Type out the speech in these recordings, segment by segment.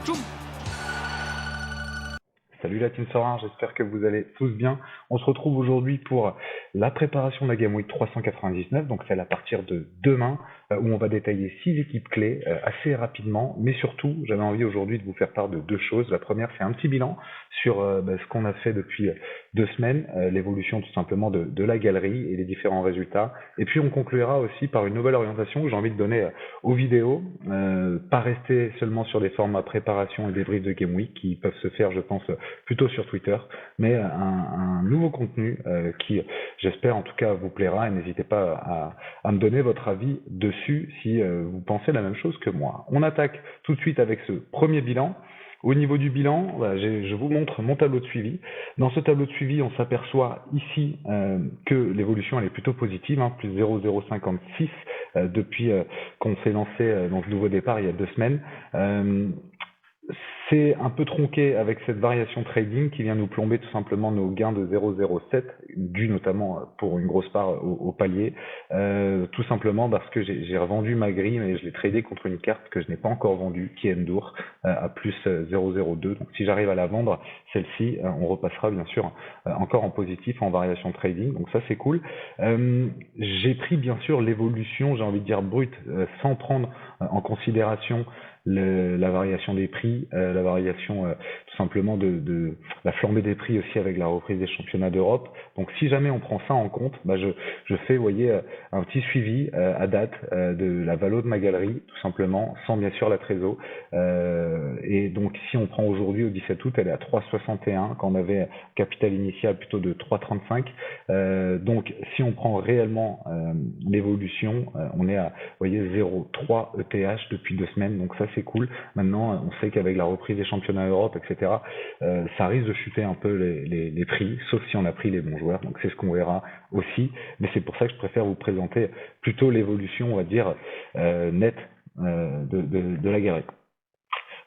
Atchoum. Salut la team Sorin, j'espère que vous allez tous bien. On se retrouve aujourd'hui pour la préparation de la Game Week 399, donc celle à partir de demain, où on va détailler 6 équipes clés assez rapidement, mais surtout, j'avais envie aujourd'hui de vous faire part de 2 choses. La première, c'est un petit bilan sur ce qu'on a fait depuis 2 semaines, l'évolution tout simplement de la galerie et les différents résultats. Et puis on conclura aussi par une nouvelle orientation que j'ai envie de donner aux vidéos, pas rester seulement sur des formats préparation et débrief de Game Week qui peuvent se faire, je pense, plutôt sur Twitter, mais un nouveau contenu qui, j'espère en tout cas, vous plaira, et n'hésitez pas à me donner votre avis dessus si vous pensez la même chose que moi. On attaque tout de suite avec ce premier bilan. Au niveau du bilan, je vous montre mon tableau de suivi. Dans ce tableau de suivi, on s'aperçoit ici que l'évolution elle est plutôt positive, plus 0,056 depuis qu'on s'est lancé dans ce nouveau départ il y a 2 semaines. C'est un peu tronqué avec cette variation trading qui vient nous plomber tout simplement nos gains de 0,07, dû notamment pour une grosse part au palier, tout simplement parce que j'ai revendu ma grille, mais je l'ai tradé contre une carte que je n'ai pas encore vendue, qui est Endur, à plus 0,02. Donc si j'arrive à la vendre, celle-ci, on repassera bien sûr encore en positif en variation trading, donc ça c'est cool. J'ai pris bien sûr l'évolution, j'ai envie de dire brute, sans prendre en considération la variation des prix, la variation tout simplement de la flambée des prix aussi avec la reprise des championnats d'Europe. Donc si jamais on prend ça en compte, je fais, vous voyez, un petit suivi à date de la valo de ma galerie, tout simplement, sans bien sûr la trésor. Et donc si on prend aujourd'hui au 17 août, elle est à 3,61 quand on avait capital initial plutôt de 3,35. Donc si on prend réellement l'évolution, on est à, vous voyez, 0,3 ETH depuis 2 semaines. Donc ça c'est cool. Maintenant, on sait qu'avec la reprise des championnats Europe, etc., ça risque de chuter un peu les prix, sauf si on a pris les bons joueurs. Donc c'est ce qu'on verra aussi. Mais c'est pour ça que je préfère vous présenter plutôt l'évolution, on va dire, nette de la galerie.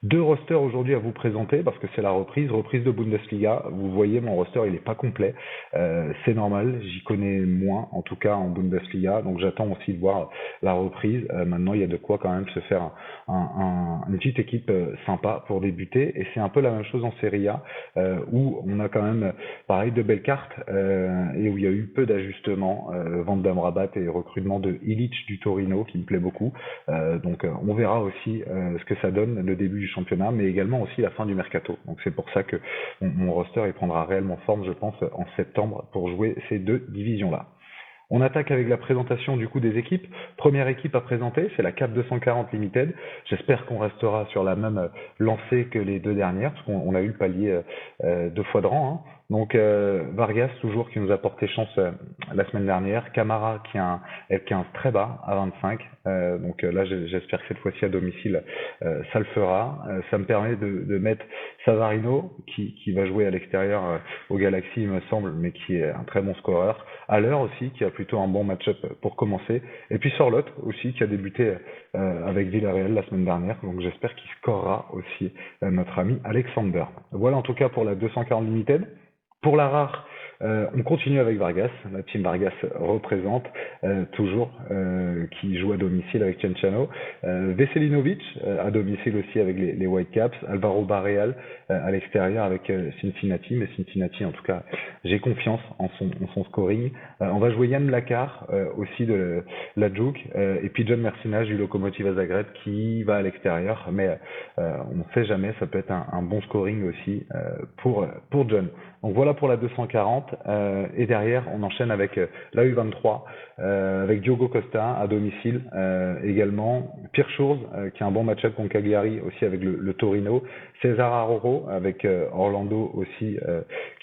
2 rosters aujourd'hui à vous présenter parce que c'est la reprise de Bundesliga. Vous voyez, mon roster il est pas complet, c'est normal, j'y connais moins en tout cas en Bundesliga, donc j'attends aussi de voir la reprise. Maintenant il y a de quoi quand même se faire une petite équipe sympa pour débuter, et c'est un peu la même chose en Serie A où on a quand même pareil de belles cartes et où il y a eu peu d'ajustements, vente d'Amrabat et recrutement de Ilic du Torino qui me plaît beaucoup. Donc on verra aussi ce que ça donne le début du championnat, mais également aussi la fin du mercato. Donc c'est pour ça que mon roster il prendra réellement forme, je pense, en septembre pour jouer ces 2 divisions-là. On attaque avec la présentation du coup des équipes. Première équipe à présenter, c'est la CAP 240 Limited. J'espère qu'on restera sur la même lancée que les 2 dernières, parce qu'on a eu le palier 2 fois de rang. Donc Vargas toujours qui nous a porté chance la semaine dernière, Camara qui a un L15 très bas à 25, donc là j'espère que cette fois-ci à domicile ça le fera. Ça me permet de mettre Savarino qui va jouer à l'extérieur au Galaxy il me semble, mais qui est un très bon scoreur, à l'heure aussi qui a plutôt un bon match-up pour commencer, et puis Sorloth aussi qui a débuté avec Villarreal la semaine dernière, donc j'espère qu'il scorera aussi notre ami Alexander. Voilà en tout cas pour la 240 Limited. Pour la rare, on continue avec Vargas, la team Vargas représente toujours, qui joue à domicile avec Cenciano, Veselinovic à domicile aussi avec les Whitecaps, Alvaro Barreal à l'extérieur avec Cincinnati, mais Cincinnati en tout cas j'ai confiance en son scoring. On va jouer Yann Lakar aussi de la Juke, et puis John Mercinage du Lokomotiv Zagreb qui va à l'extérieur, mais on ne sait jamais, ça peut être un bon scoring aussi pour John. Donc voilà pour la 240, et derrière on enchaîne avec la U23, avec Diogo Costa à domicile également, Pierre Schurz qui a un bon match-up contre Cagliari aussi avec le Torino, César Aroro avec Orlando aussi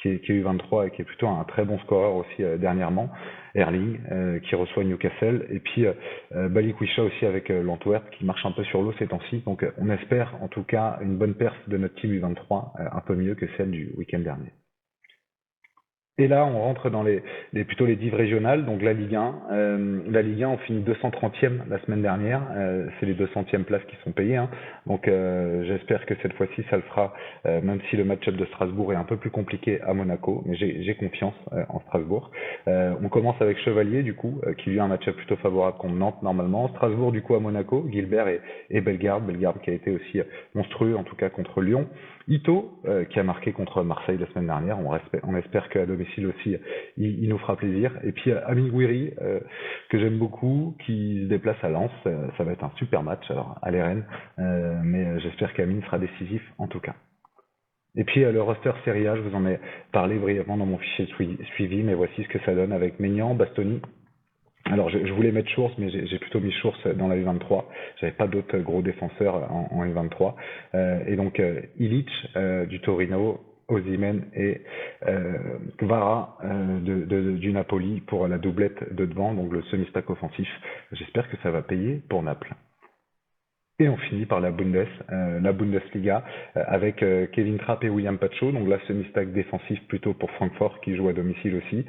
qui est U23 et qui est plutôt un très bon scoreur aussi dernièrement, Erling qui reçoit Newcastle, et puis Balikwisha aussi avec l'Antwerp qui marche un peu sur l'eau ces temps-ci. Donc on espère en tout cas une bonne perf de notre team U23, un peu mieux que celle du week-end dernier. Et là, on rentre dans plutôt les divs régionales, donc la Ligue 1. La Ligue 1, on finit 230e la semaine dernière. C'est les 200e places qui sont payées, hein. Donc j'espère que cette fois-ci, ça le fera, même si le match-up de Strasbourg est un peu plus compliqué à Monaco. Mais j'ai confiance en Strasbourg. On commence avec Chevalier, du coup, qui lui a un match-up plutôt favorable contre Nantes, normalement. Strasbourg, du coup, à Monaco. Gilbert et Bellegarde. Bellegarde qui a été aussi monstrueux, en tout cas, contre Lyon. Ito, qui a marqué contre Marseille la semaine dernière. On espère qu'à domicile aussi, il nous fera plaisir. Et puis Amine Gouiri, que j'aime beaucoup, qui se déplace à Lens. Ça va être un super match alors à l'Eren, mais j'espère qu'Amine sera décisif en tout cas. Et puis le roster Serie A, je vous en ai parlé brièvement dans mon fichier de suivi, mais voici ce que ça donne avec Maignan, Bastoni. Alors je voulais mettre Schurz, mais j'ai plutôt mis Schurz dans la U23. J'avais pas d'autres gros défenseurs en U23. Et donc Ilic du Torino, Osimhen et Kvara du Napoli pour la doublette de devant, donc le semi-stack offensif. J'espère que ça va payer pour Naples. Et on finit par la Bundesliga, avec Kevin Trapp et William Pacho, donc là semi-stack défensif plutôt pour Francfort qui joue à domicile aussi.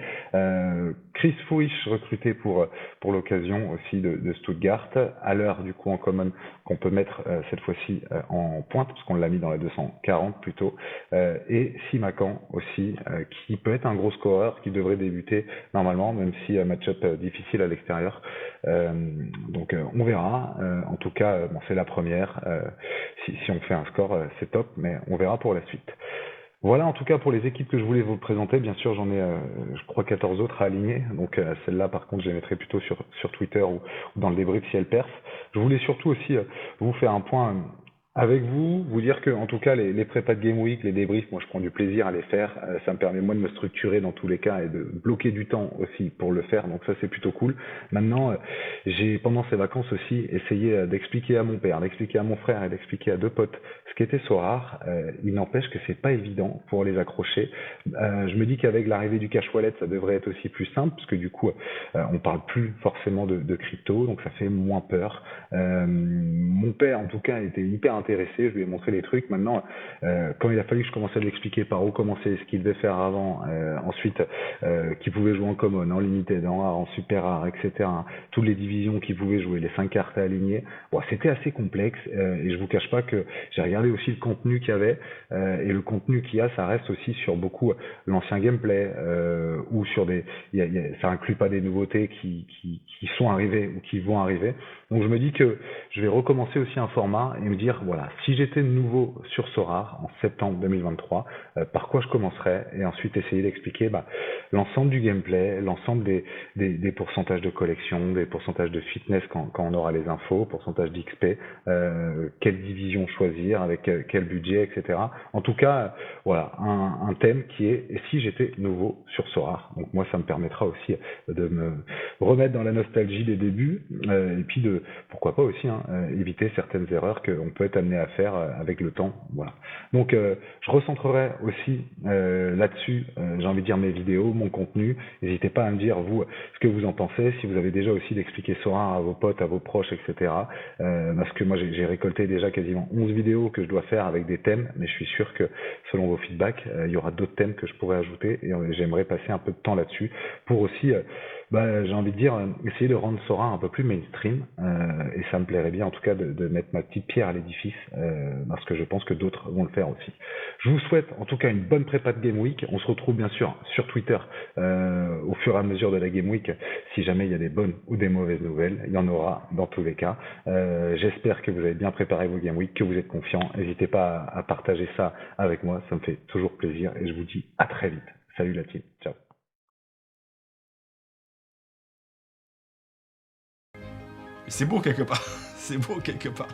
Chris Fouich recruté pour l'occasion aussi de Stuttgart, à l'heure du coup en common qu'on peut mettre cette fois-ci en pointe, parce qu'on l'a mis dans la 240 plutôt, et Simakan aussi, qui peut être un gros scoreur, qui devrait débuter normalement, même si match-up difficile à l'extérieur. Donc on verra. En tout cas, bon, c'est la première. Si on fait un score, c'est top, mais on verra pour la suite. Voilà en tout cas pour les équipes que je voulais vous présenter. Bien sûr, j'en ai, je crois, 14 autres à aligner. Donc celle-là, par contre, je les mettrai plutôt sur Twitter ou dans le débrief si elles percent. Je voulais surtout aussi vous faire un point avec vous dire que, en tout cas, les prépas de Game Week, les débriefs, moi, je prends du plaisir à les faire. Ça me permet, moi, de me structurer dans tous les cas et de bloquer du temps aussi pour le faire. Donc ça, c'est plutôt cool. Maintenant, j'ai, pendant ces vacances aussi, essayé d'expliquer à mon père, d'expliquer à mon frère et d'expliquer à deux potes ce qu'était Sorare. Il n'empêche que c'est pas évident pour les accrocher. Je me dis qu'avec l'arrivée du cash wallet, ça devrait être aussi plus simple, parce que du coup, on parle plus forcément de crypto, donc ça fait moins peur. Mon père, en tout cas, était hyper intéressé. Je lui ai montré les trucs. Maintenant, quand il a fallu que je commence à lui expliquer par où commencer, ce qu'il devait faire avant, ensuite, qu'il pouvait jouer en common, en limited, en rare, en super rare, etc. Toutes les divisions qu'il pouvait jouer, les 5 cartes à aligner. Bon, c'était assez complexe, et je vous cache pas que j'ai regardé aussi le contenu qu'il y avait, et le contenu qu'il y a, ça reste aussi sur beaucoup l'ancien gameplay, ou sur ça inclut pas des nouveautés qui sont arrivées ou qui vont arriver. Donc je me dis que je vais recommencer aussi un format et me dire, voilà, si j'étais nouveau sur Sorare en septembre 2023, par quoi je commencerais, et ensuite essayer d'expliquer l'ensemble du gameplay, l'ensemble des pourcentages de collection, des pourcentages de fitness quand on aura les infos, pourcentage d'XP, quelle division choisir, avec quel budget, etc. En tout cas, voilà, un thème qui est, et si j'étais nouveau sur Sorare. Donc moi, ça me permettra aussi de me remettre dans la nostalgie des débuts, et puis de, pourquoi pas aussi, éviter certaines erreurs qu'on peut être amené à faire avec le temps. Voilà. Donc je recentrerai aussi là-dessus, j'ai envie de dire, mes vidéos, mon contenu. N'hésitez pas à me dire, vous, ce que vous en pensez, si vous avez déjà aussi d'expliquer Sorare à vos potes, à vos proches, etc. Parce que moi, j'ai récolté déjà quasiment 11 vidéos que je dois faire avec des thèmes, mais je suis sûr que selon vos feedbacks, il y aura d'autres thèmes que je pourrais ajouter, et j'aimerais passer un peu de temps là-dessus pour aussi, j'ai envie de dire, essayer de rendre Sorare un peu plus mainstream, et ça me plairait bien en tout cas de mettre ma petite pierre à l'édifice, parce que je pense que d'autres vont le faire aussi. Je vous souhaite en tout cas une bonne prépa de Game Week. On se retrouve bien sûr sur Twitter au fur et à mesure de la Game Week. Si jamais il y a des bonnes ou des mauvaises nouvelles, il y en aura dans tous les cas. J'espère que vous avez bien préparé vos Game Week, que vous êtes confiants. N'hésitez pas à partager ça avec moi, ça me fait toujours plaisir, et je vous dis à très vite. Salut la team, ciao. C'est beau quelque part. C'est beau quelque part.